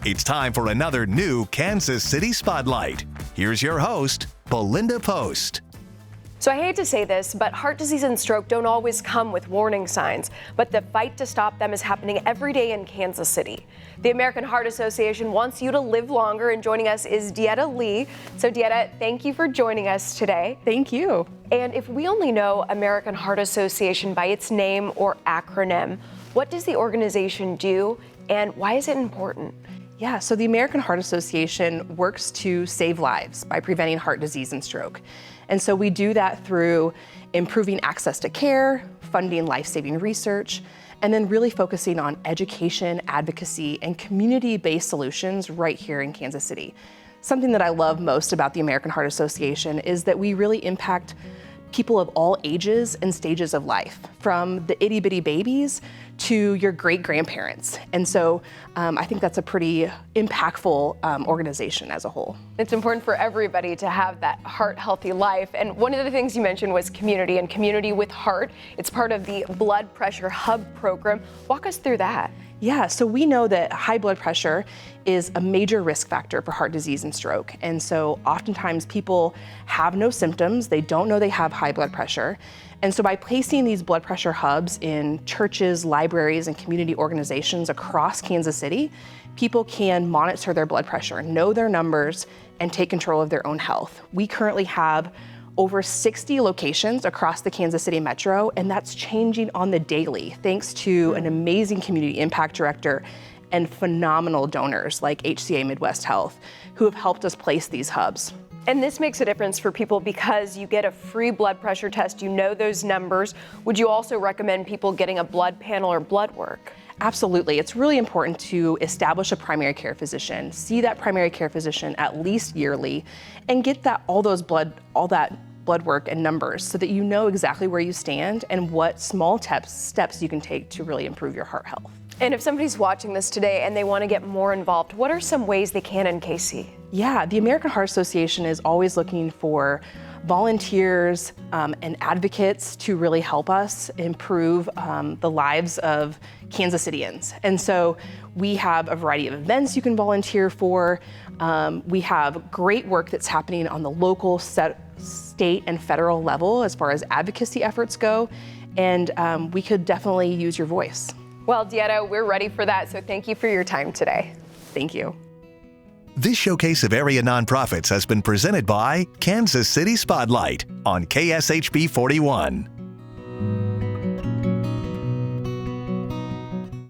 It's time for another new Kansas City Spotlight. Here's your host, Belinda Post. So I hate to say this, but heart disease and stroke don't always come with warning signs, but the fight to stop them is happening every day in Kansas City. The American Heart Association wants you to live longer, and joining us is Dieta Lee. So Dieta, thank you for joining us today. Thank you. And if we only know American Heart Association by its name or acronym, what does the organization do and why is it important? Yeah, so the American Heart Association works to save lives by preventing heart disease and stroke. And so we do that through improving access to care, funding life-saving research, and then really focusing on education, advocacy, and community-based solutions right here in Kansas City. Something that I love most about the American Heart Association is that we really impact people of all ages and stages of life, from the itty bitty babies to your great grandparents. And so I think that's a pretty impactful organization as a whole. It's important for everybody to have that heart healthy life. And one of the things you mentioned was community and community with heart. It's part of the Blood Pressure Hub program. Walk us through that. Yeah, so we know that high blood pressure is a major risk factor for heart disease and stroke. And so oftentimes people have no symptoms, they don't know they have high blood pressure. And so by placing these blood pressure hubs in churches, libraries, and community organizations across Kansas City, people can monitor their blood pressure, know their numbers, and take control of their own health. We currently have over 60 locations across the Kansas City metro, and that's changing on the daily thanks to an amazing community impact director and phenomenal donors like HCA Midwest Health who have helped us place these hubs. And this makes a difference for people because you get a free blood pressure test, you know those numbers. Would you also recommend people getting a blood panel or blood work? Absolutely. It's really important to establish a primary care physician, see that primary care physician at least yearly, and get all that blood work and numbers so that you know exactly where you stand and what small steps you can take to really improve your heart health. And if somebody's watching this today and they want to get more involved, what are some ways they can in KC? Yeah, the American Heart Association is always looking for volunteers and advocates to really help us improve the lives of Kansas Cityans. And so we have a variety of events you can volunteer for. We have great work that's happening on the local, state, and federal level as far as advocacy efforts go. And we could definitely use your voice. Well, Dieta, we're ready for that. So thank you for your time today. Thank you. This showcase of area nonprofits has been presented by Kansas City Spotlight on KSHB 41.